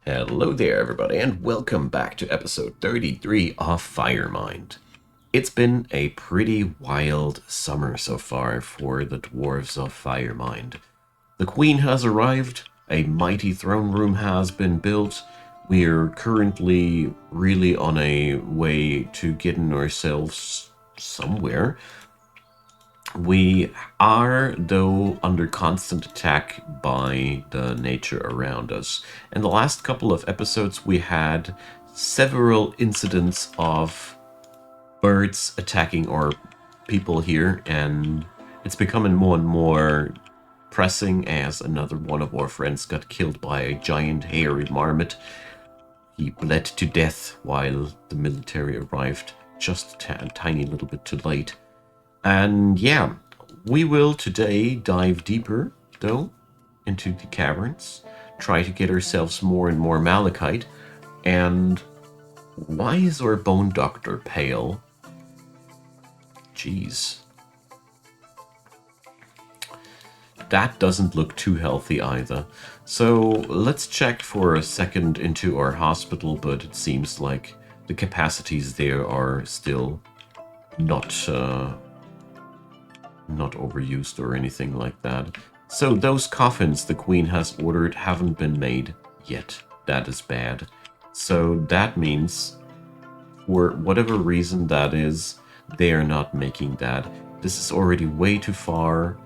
Hello there, everybody, and welcome back to episode 33 of Firemind. It's been a pretty wild summer so far for the dwarves of Firemind. The queen has arrived, a mighty throne room has been built. We're currently really on a way to getting ourselves somewhere. We are, though, under constant attack by the nature around us. In the last couple of episodes, we had several incidents of birds attacking our people here, and it's becoming more and more pressing as another one of our friends got killed by a giant hairy marmot. He bled to death while the military arrived just a tiny little bit too late. And yeah, we will today dive deeper, though, into the caverns, try to get ourselves more and more malachite. And why is our bone doctor pale? Jeez. That doesn't look too healthy either. So let's check for a second into our hospital, but it seems like the capacities there are still not overused or anything like that. So those coffins the queen has ordered haven't been made yet. That is bad. So that means, for whatever reason that is, they are not making that. This is already way too far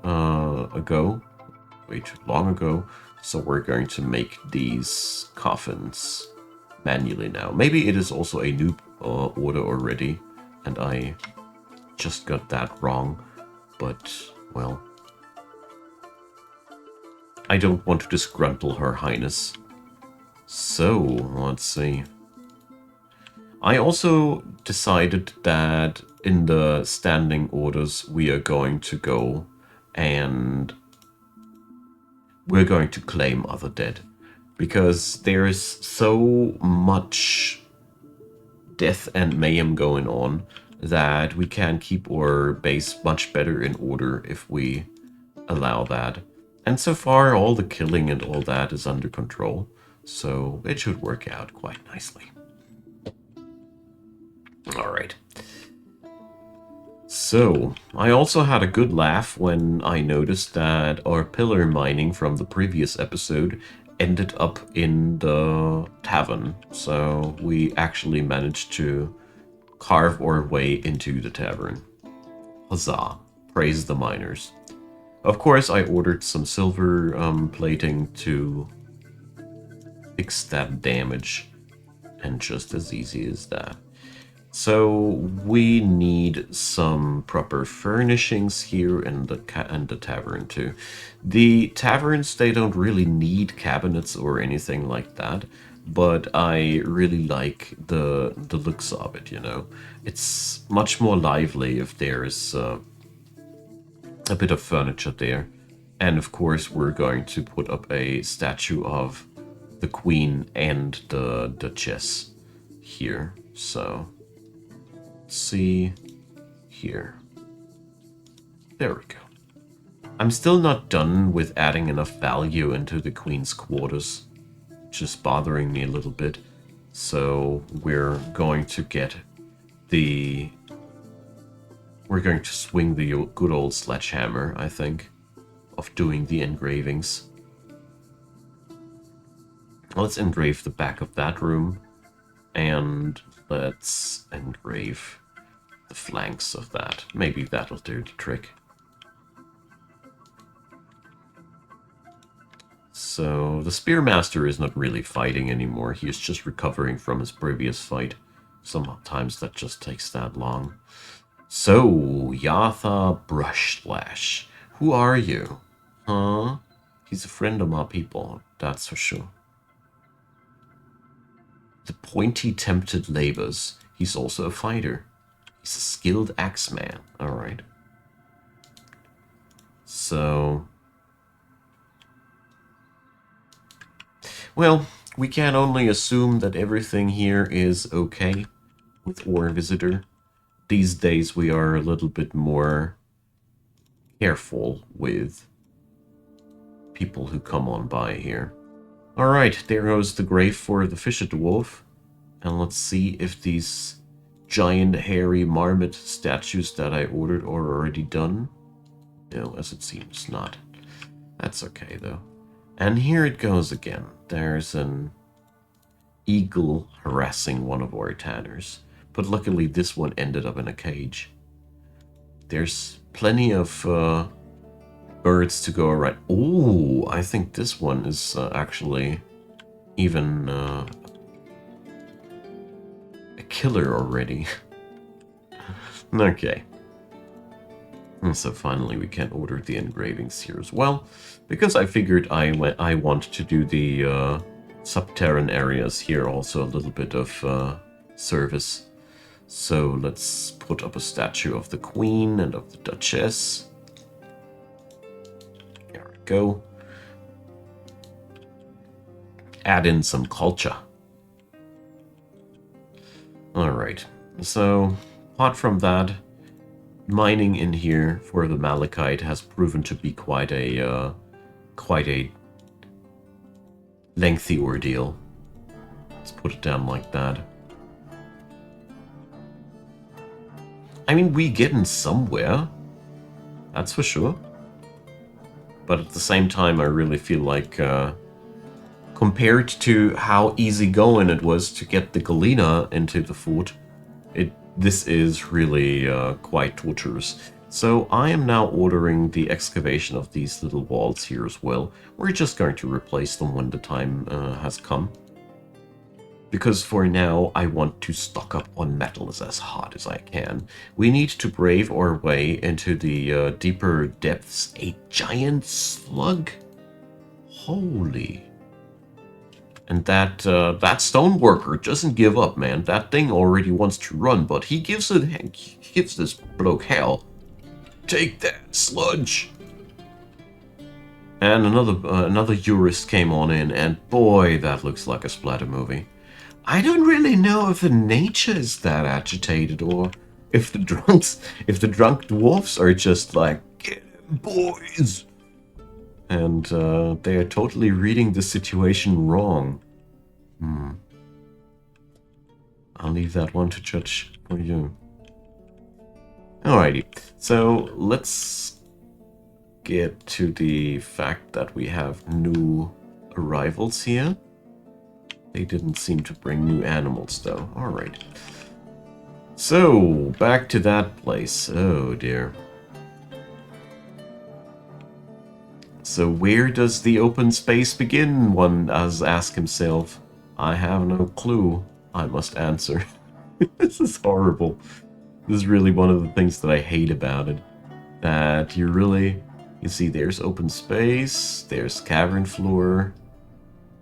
ago, way too long ago. So we're going to make these coffins manually now. Maybe it is also a new order already, and I just got that wrong. But, well, I don't want to disgruntle Her Highness. So, let's see. I also decided that in the standing orders we are going to go and we're going to claim other dead. Because there is so much death and mayhem going on that we can keep our base much better in order if we allow that. And so far, all the killing and all that is under control, so it should work out quite nicely. Alright. So, I also had a good laugh when I noticed that our pillar mining from the previous episode ended up in the tavern. So we actually managed to carve our way into the tavern. Huzzah. Praise the miners. Of course, I ordered some silver plating to fix that damage. And just as easy as that. So we need some proper furnishings here in the tavern too. The taverns, they don't really need cabinets or anything like that. But I really like the looks of it, you know. It's much more lively if there's a bit of furniture there. And of course we're going to put up a statue of the queen and the duchess here. So, let's see here. There we go. I'm still not done with adding enough value into the queen's quarters. Just bothering me a little bit. So we're going to swing the good old sledgehammer, I think, of doing the engravings. Let's engrave the back of that room, and let's engrave the flanks of that. Maybe that'll do the trick. So, the Spearmaster is not really fighting anymore. He is just recovering from his previous fight. Sometimes that just takes that long. So, Yatha Brushslash. Who are you? Huh? He's a friend of my people, that's for sure. The Pointy Tempted Labors. He's also a fighter. He's a skilled axeman. Alright. So, well, we can only assume that everything here is okay with our visitor. These days we are a little bit more careful with people who come on by here. Alright, there goes the grave for the fisher dwarf. And let's see if these giant hairy marmot statues that I ordered are already done. No, as it seems not. That's okay though. And here it goes again. There's an eagle harassing one of our tanners. But luckily this one ended up in a cage. There's plenty of birds to go around. Oh, I think this one is actually even a killer already. Okay. And so finally we can order the engravings here as well, because I figured I want to do the subterranean areas here also a little bit of service. So let's put up a statue of the Queen and of the Duchess. There we go. Add in some culture. Alright, so apart from that, mining in here for the malachite has proven to be quite a lengthy ordeal. Let's put it down like that. I mean, we getting somewhere, that's for sure. But at the same time, I really feel like, compared to how easygoing it was to get the Galena into the fort, this is really quite torturous. So I am now ordering the excavation of these little walls here as well. We're just going to replace them when the time has come. Because for now, I want to stock up on metals as hard as I can. We need to brave our way into the deeper depths. A giant slug? Holy. And that stoneworker doesn't give up, man. That thing already wants to run, but he gives this bloke hell. Take that, sludge! And another jurist came on in, and boy, that looks like a splatter movie. I don't really know if the nature is that agitated, or if the drunk dwarfs are just like, get him, boys! And they are totally reading the situation wrong. I'll leave that one to judge for you. Alrighty, so let's get to the fact that we have new arrivals here. They didn't seem to bring new animals, though. Alright. So, back to that place. Oh, dear. So where does the open space begin, one does ask himself. I have no clue, I must answer. This is horrible. This is really one of the things that I hate about it. That you see, there's open space, there's cavern floor.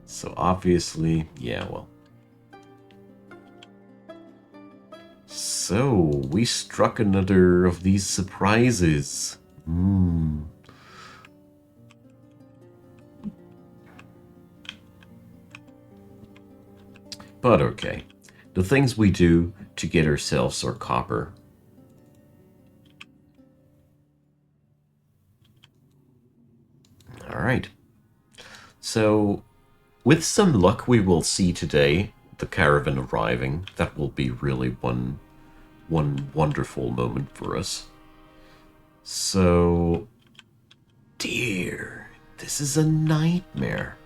So obviously, yeah, well. So, we struck another of these surprises. But okay. The things we do to get ourselves our copper. Alright. So, with some luck, we will see today the caravan arriving. That will be really one wonderful moment for us. So, dear, this is a nightmare.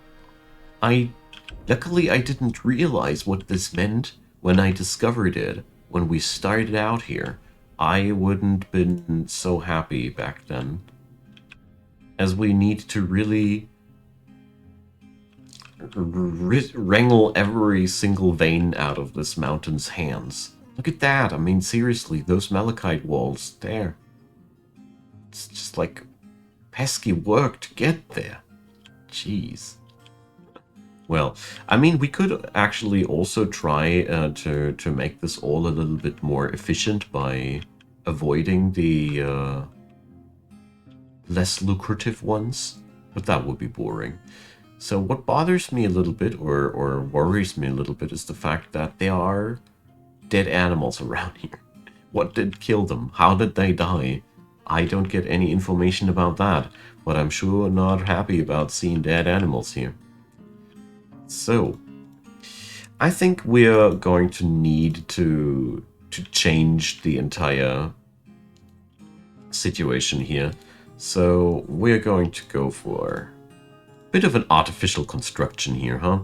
Luckily, I didn't realize what this meant when I discovered it when we started out here. I wouldn't have been so happy back then, as we need to really wrangle every single vein out of this mountain's hands. Look at that. I mean, seriously, those malachite walls there. It's just like pesky work to get there. Jeez. Well, I mean, we could actually also try to make this all a little bit more efficient by avoiding the less lucrative ones, but that would be boring. So what bothers me a little bit, or worries me a little bit, is the fact that there are dead animals around here. What did kill them? How did they die? I don't get any information about that, but I'm sure not happy about seeing dead animals here. So, I think we're going to need to change the entire situation here. So, we're going to go for a bit of an artificial construction here, huh?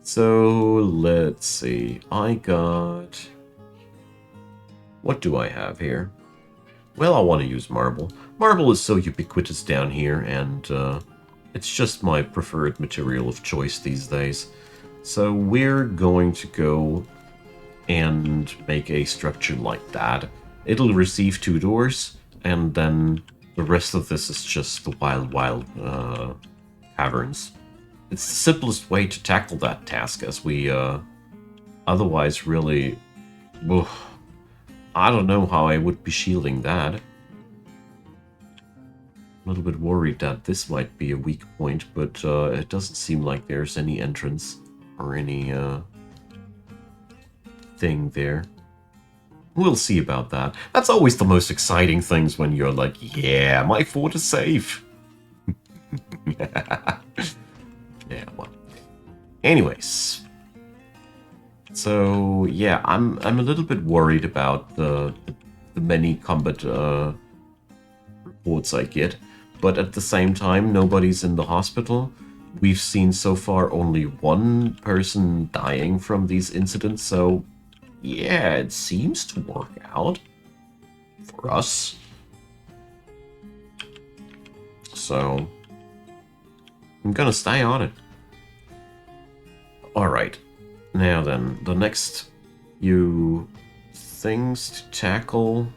So, let's see. I got... What do I have here? Well, I want to use marble. Marble is so ubiquitous down here, and it's just my preferred material of choice these days. So we're going to go and make a structure like that. It'll receive 2 doors, and then the rest of this is just the wild caverns. It's the simplest way to tackle that task, as we otherwise really... Ugh, I don't know how I would be shielding that. A little bit worried that this might be a weak point, but it doesn't seem like there's any entrance or any thing there. We'll see about that. That's always the most exciting things, when you're like, yeah, my fort is safe. Yeah, well. Anyways. So, yeah, I'm a little bit worried about the many combat reports I get. But at the same time, nobody's in the hospital. We've seen so far only 1 person dying from these incidents, so yeah, it seems to work out for us. So I'm gonna stay on it. Alright, now then, the next few things to tackle.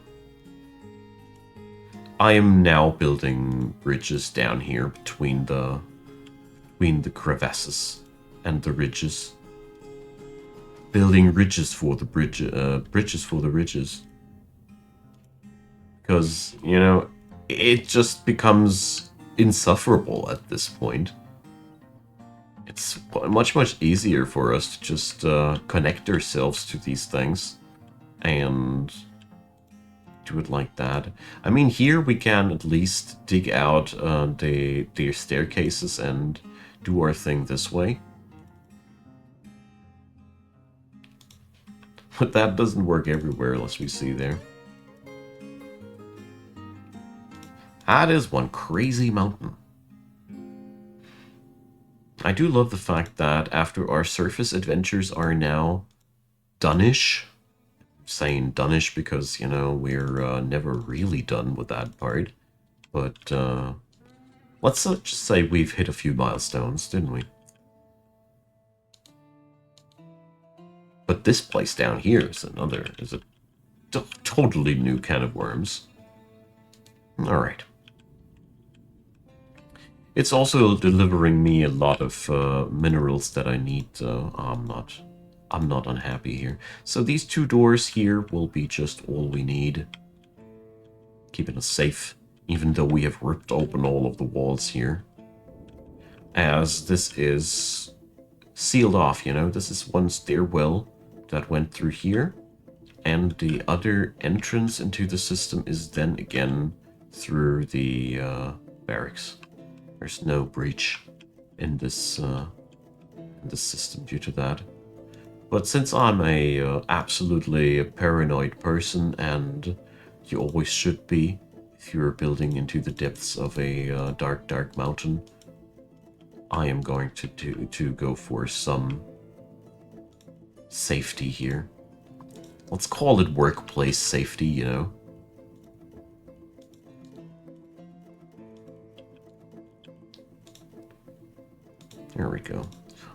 I am now building bridges down here between the crevasses and the ridges. Building ridges for the bridges for the ridges. Because, you know, it just becomes insufferable at this point. It's much easier for us to just connect ourselves to these things and do it like that. I mean, here we can at least dig out the staircases and do our thing this way. But that doesn't work everywhere, as we see there. That is one crazy mountain. I do love the fact that after our surface adventures are now done-ish, I'm saying done-ish because, you know, we're never really done with that part, but let's just say we've hit a few milestones, didn't we? But this place down here is a totally new can of worms. Alright. It's also delivering me a lot of minerals that I need, so I'm not unhappy here. So these 2 doors here will be just all we need. Keeping us safe, even though we have ripped open all of the walls here. As this is sealed off, you know, this is one stairwell that went through here. And the other entrance into the system is then again through the barracks. There's no breach in this system due to that. But since I'm a absolutely paranoid person, and you always should be if you're building into the depths of a dark mountain, I am going to go for some safety here. Let's call it workplace safety, you know. There we go.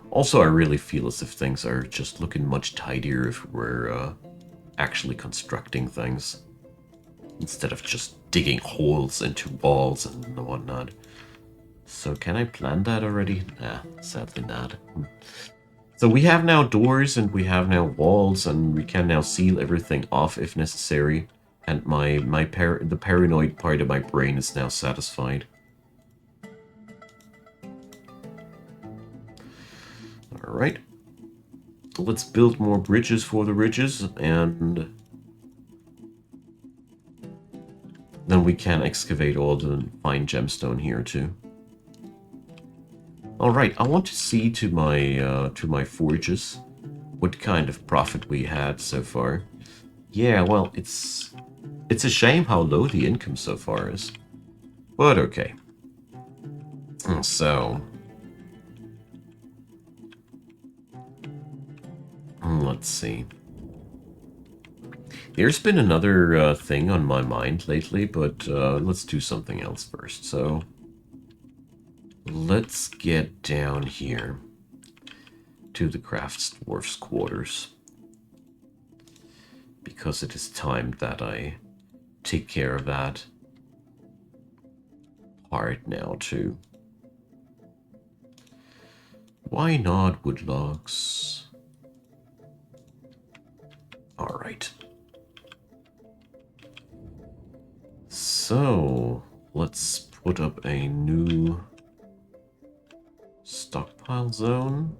Also, I really feel as if things are just looking much tidier if we're actually constructing things, instead of just digging holes into walls and whatnot. So can I plan that already? Nah, sadly not. So we have now doors and we have now walls, and we can now seal everything off if necessary. And the paranoid part of my brain is now satisfied. Alright. Let's build more bridges for the ridges, and then we can excavate all the fine gemstone here too. All right, I want to see to my forges what kind of profit we had so far. Yeah, well, it's a shame how low the income so far is, but okay. So let's see. There's been another thing on my mind lately, but let's do something else first. So let's get down here to the crafts dwarf's quarters, because it is time that I take care of that part now too. Why not wood logs? All right. So let's put up a new stockpile zone.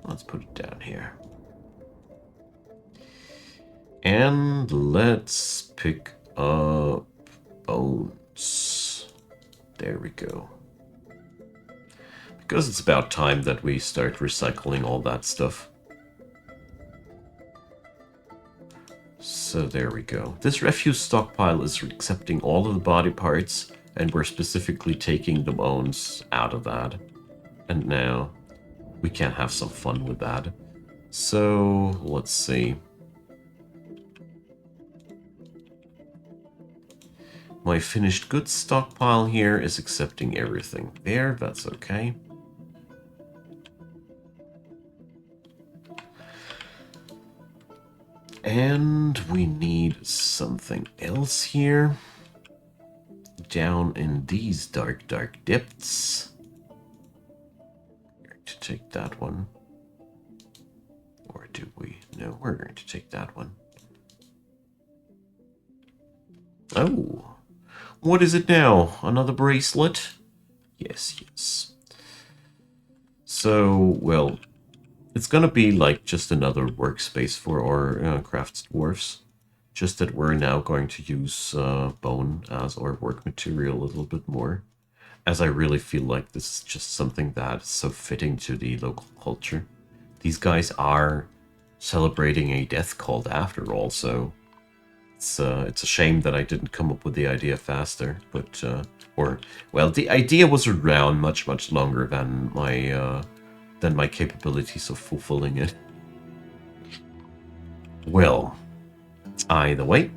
Let's put it down here. And let's pick up bones. There we go. Because it's about time that we start recycling all that stuff. So there we go. This refuse stockpile is accepting all of the body parts, and we're specifically taking the bones out of that. And now we can have some fun with that. So let's see. My finished goods stockpile here is accepting everything there. That's okay. And we need something else here. Down in these dark, dark depths. We're going to take that one. Or do we? No, we're going to take that one. Oh. What is it now? Another bracelet? Yes, yes. So, well, it's gonna be like just another workspace for our crafts dwarfs. Just that we're now going to use bone as our work material a little bit more. As I really feel like this is just something that's so fitting to the local culture. These guys are celebrating a death cult after all, so it's a shame that I didn't come up with the idea faster. But well, the idea was around much longer than my capabilities of fulfilling it. Well, either way,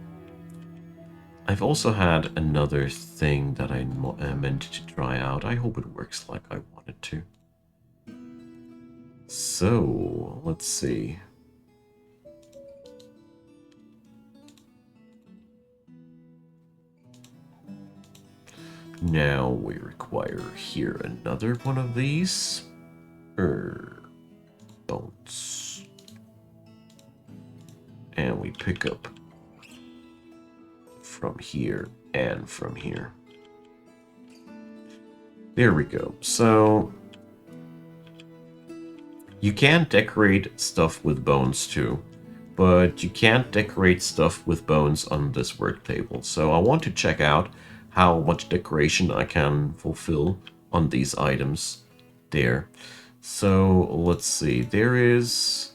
I've also had another thing that I meant to try out. I hope it works like I wanted to. So, let's see. Now we require here another one of these. Bones. And we pick up from here and from here. There we go. So you can decorate stuff with bones too, but you can't decorate stuff with bones on this work table. So I want to check out how much decoration I can fulfill on these items there. So let's see, there is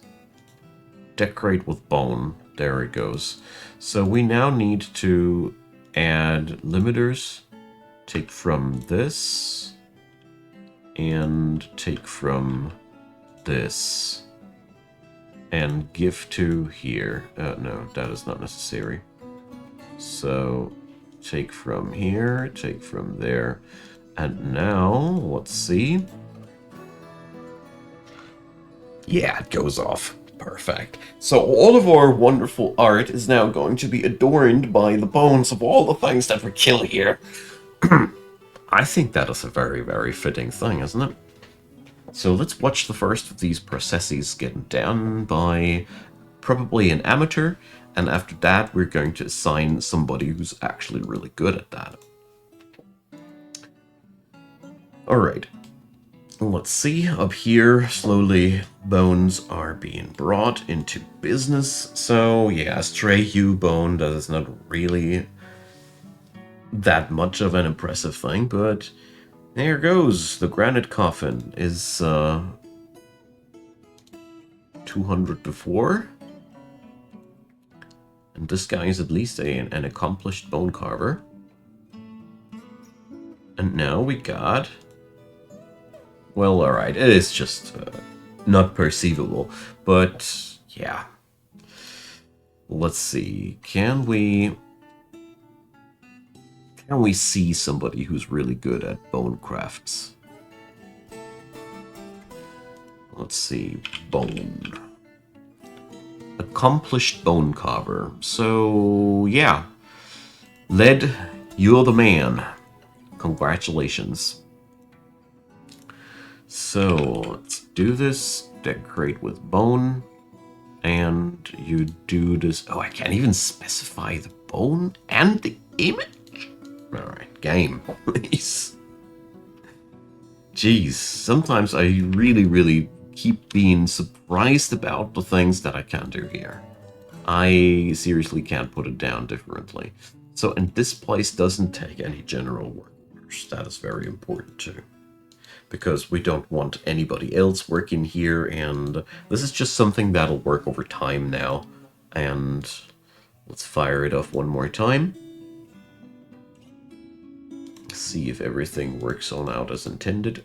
decorate with bone. There it goes. So we now need to add limiters, take from this, and take from this, and give to here. No, that is not necessary. So take from here, take from there. And now, let's see. Yeah, it goes off. Perfect. So all of our wonderful art is now going to be adorned by the bones of all the things that we kill here. I think that is a very fitting thing, isn't it? So let's watch the first of these processes get done by probably an amateur, and after that we're going to assign somebody who's actually really good at that. Alright. Let's see, up here, slowly bones are being brought into business. So yeah, stray hue bone, that is not really that much of an impressive thing, but There goes. The granite coffin is 200 before. And this guy is at least an accomplished bone carver. And now we got... Well, alright, it is just not perceivable. But, yeah. Let's see. Can we see somebody who's really good at bone crafts? Let's see. Bone. Accomplished bone carver. So, yeah. Led, you're the man. Congratulations. So, let's do this. Decorate with bone. And you do this... Oh, I can't even specify the bone and the image? Alright, game. Please. Jeez, sometimes I really keep being surprised about the things that I can do here. I seriously can't put it down differently. So, and this place doesn't take any general workers. That is very important too. Because we don't want anybody else working here, and this is just something that'll work over time now. And let's fire it off one more time. See if everything works on out as intended.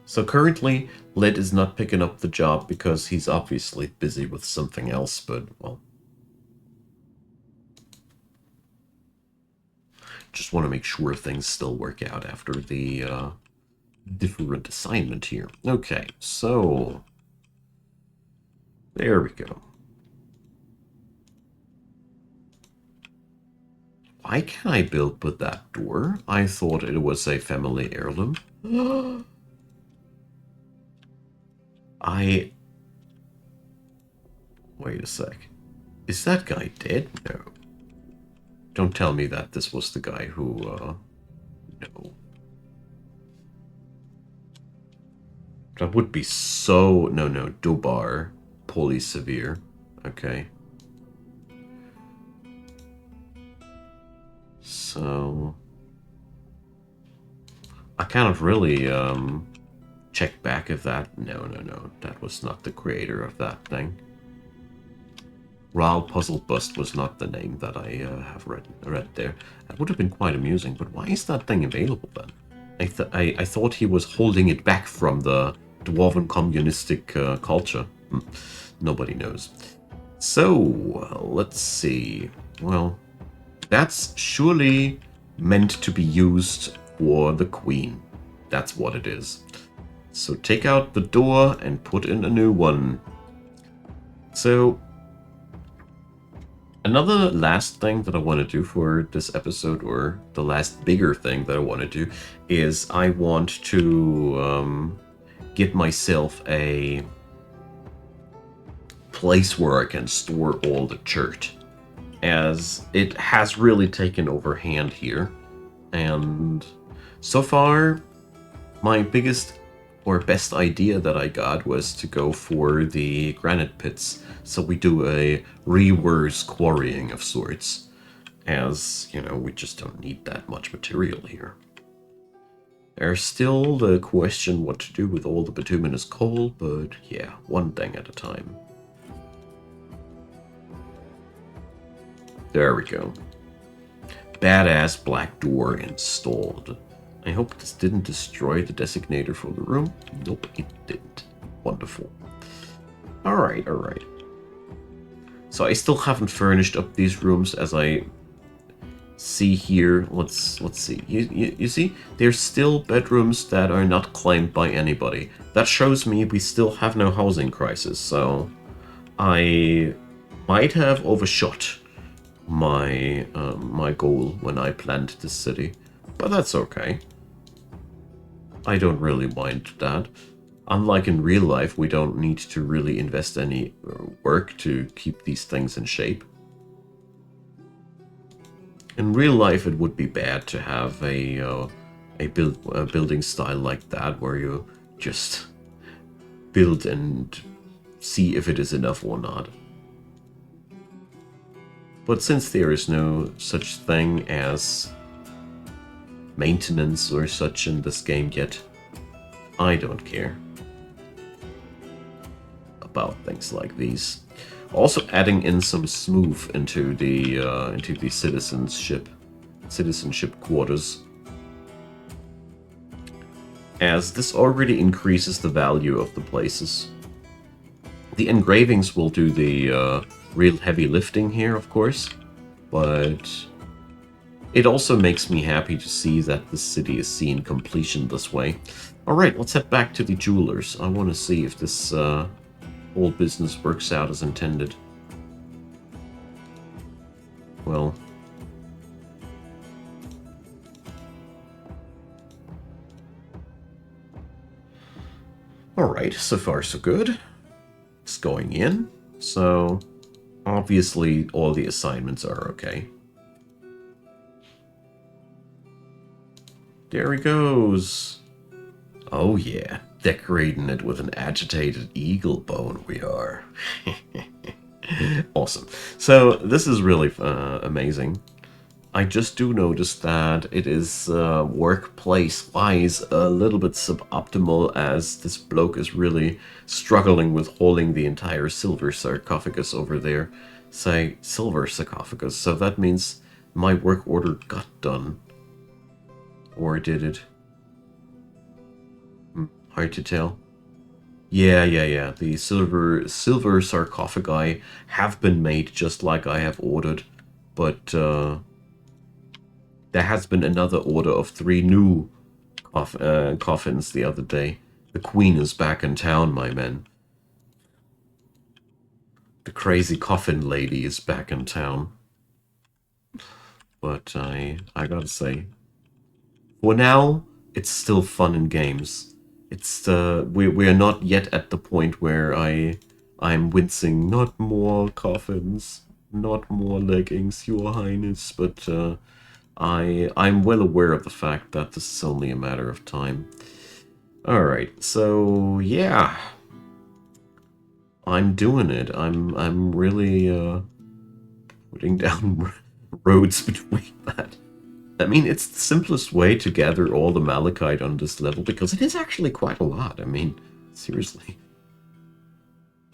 So currently, Led is not picking up the job because he's obviously busy with something else, but, well... Just want to make sure things still work out after the different assignment here. Okay, so... There we go. Why can't I build with that door? I thought it was a family heirloom. Wait a sec. Is that guy dead? No. Don't tell me that this was the guy who, no. That would be so... No, Dobar. Polysevere. Okay. So... I cannot really, check back if that... No. That was not the creator of that thing. Ral Puzzle Bust was not the name that I have read there. That would have been quite amusing, but why is that thing available then? I thought he was holding it back from the Dwarven communistic culture. Nobody knows. So, let's see. Well, that's surely meant to be used for the queen. That's what it is. So take out the door and put in a new one. So... Another last thing that I want to do for this episode, or the last bigger thing that I want to do, is I want to get myself a place where I can store all the chert, as it has really taken overhand here. And so far, my biggest or best idea that I got was to go for the granite pits. So we do a reverse quarrying of sorts, as, you know, we just don't need that much material here. There's still the question what to do with all the bituminous coal, but yeah, one thing at a time. There we go. Badass black door installed. I hope this didn't destroy the designator for the room. Nope, it didn't. Wonderful. Alright. So I still haven't furnished up these rooms, as I see here. Let's see. You see? There's still bedrooms that are not claimed by anybody. That shows me we still have no housing crisis, so I might have overshot my my goal when I planned this city. But that's okay. I don't really mind that. Unlike in real life, we don't need to really invest any work to keep these things in shape. In real life, it would be bad to have a building style like that, where you just build and see if it is enough or not. But since there is no such thing as maintenance or such in this game yet. I don't care about things like these. Also adding in some smooth into the citizenship quarters, as this already increases the value of the places. The engravings will do the real heavy lifting here, of course, but it also makes me happy to see that the city is seeing completion this way. Alright, let's head back to the jewelers. I want to see if this whole business works out as intended. Well... Alright, so far so good. It's going in, so obviously all the assignments are okay. There he goes. Oh yeah, decorating it with an agitated eagle bone we are. Awesome. So this is really amazing. I just do notice that it is workplace-wise a little bit suboptimal, as this bloke is really struggling with holding the entire silver sarcophagus over there. Say, silver sarcophagus, so that means my work order got done. Or did it? Hard to tell. Yeah. The silver sarcophagi have been made just like I have ordered, but there has been another order of 3 new coffins the other day. The queen is back in town, my men. The crazy coffin lady is back in town. But I gotta say, for now, it's still fun in games. It's we are not yet at the point where I'm wincing. Not more coffins, not more leggings, Your Highness. But I'm well aware of the fact that this is only a matter of time. All right, so yeah, I'm doing it. I'm really putting down roads between that. I mean, it's the simplest way to gather all the malachite on this level, because it is actually quite a lot. I mean, seriously.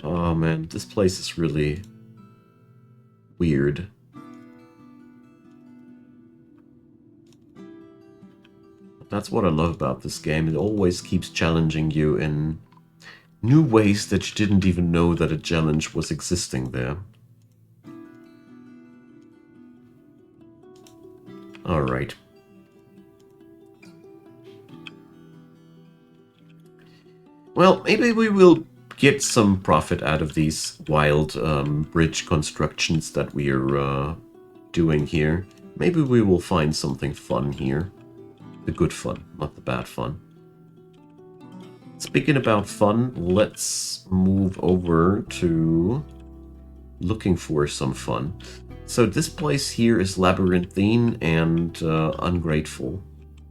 Oh man, this place is really weird. That's what I love about this game. It always keeps challenging you in new ways that you didn't even know that a challenge was existing there. Alright. Well, maybe we will get some profit out of these wild bridge constructions that we are doing here. Maybe we will find something fun here. The good fun, not the bad fun. Speaking about fun, let's move over to looking for some fun. So this place here is labyrinthine and ungrateful.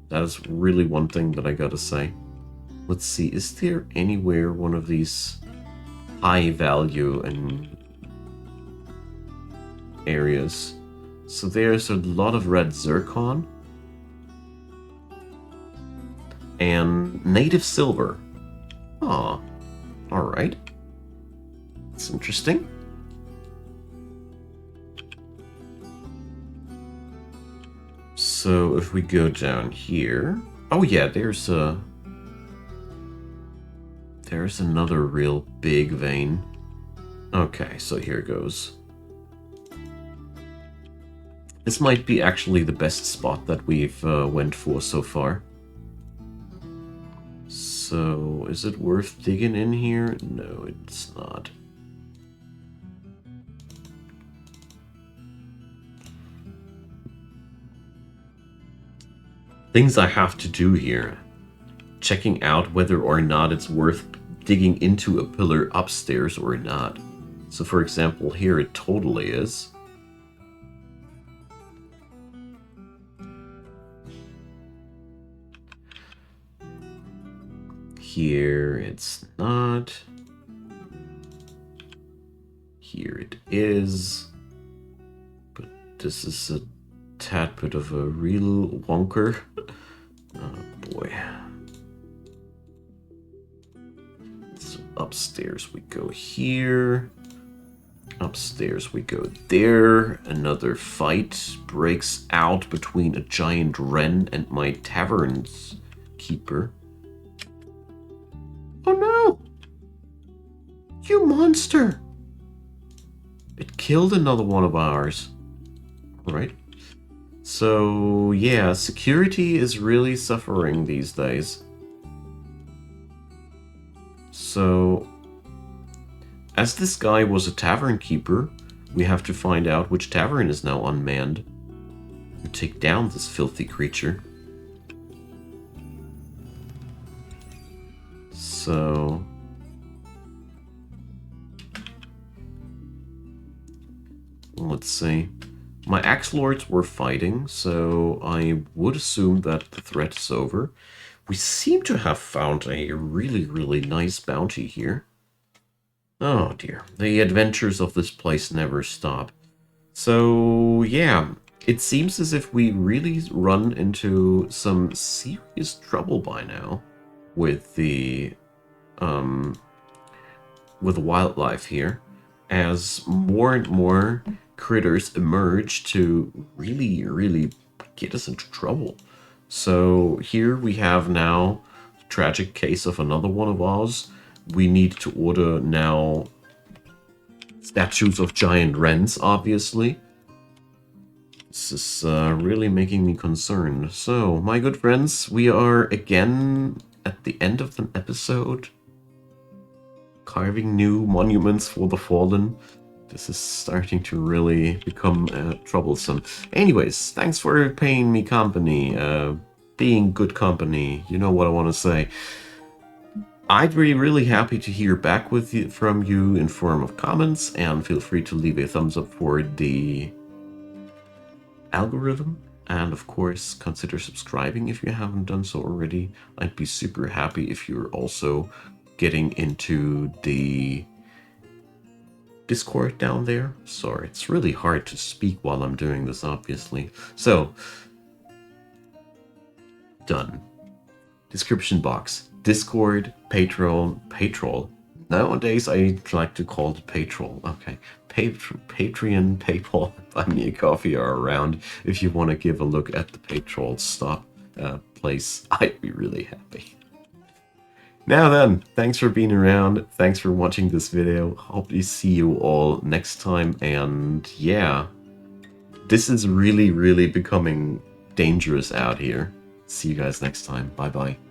That is really one thing that I gotta say. Let's see, is there anywhere one of these high value and areas? So there's a lot of red zircon and native silver. Ah, alright. That's interesting. So if we go down here... Oh yeah, there's another real big vein. Okay, so here goes. This might be actually the best spot that we've went for so far. So, is it worth digging in here? No, it's not. Things I have to do here. Checking out whether or not it's worth digging into a pillar upstairs or not. So for example, here it totally is. Here it's not. Here it is. But this is a tad bit of a real wonker. boy. So upstairs we go here. Upstairs we go there. Another fight breaks out between a giant wren and my tavern's keeper. Oh no! You monster! It killed another one of ours. Right? So, yeah, security is really suffering these days. So, as this guy was a tavern keeper, we have to find out which tavern is now unmanned and take down this filthy creature. So... let's see. My axe lords were fighting, so I would assume that the threat is over. We seem to have found a really, really nice bounty here. Oh dear, the adventures of this place never stop. So yeah, it seems as if we really run into some serious trouble by now with the wildlife here, as more and more critters emerge to really, really get us into trouble. So here we have now a tragic case of another one of ours. We need to order now statues of giant wrens, obviously. This is really making me concerned. So, my good friends, we are again at the end of an episode. Carving new monuments for the fallen. This is starting to really become troublesome. Anyways, thanks for paying me company, being good company. You know what I want to say. I'd be really happy to hear back from you in form of comments, and feel free to leave a thumbs up for the algorithm. And of course, consider subscribing if you haven't done so already. I'd be super happy if you're also getting into the Discord down there. Sorry, it's really hard to speak while I'm doing this, obviously. So, done. Description box. Discord, Patreon. Nowadays, I like to call it Patreon. Okay. Patreon, PayPal, Buy Me a Coffee are around if you want to give a look at the Patreon place. I'd be really happy. Now then, thanks for being around. Thanks for watching this video. Hope to see you all next time. And yeah, this is really, really becoming dangerous out here. See you guys next time. Bye-bye.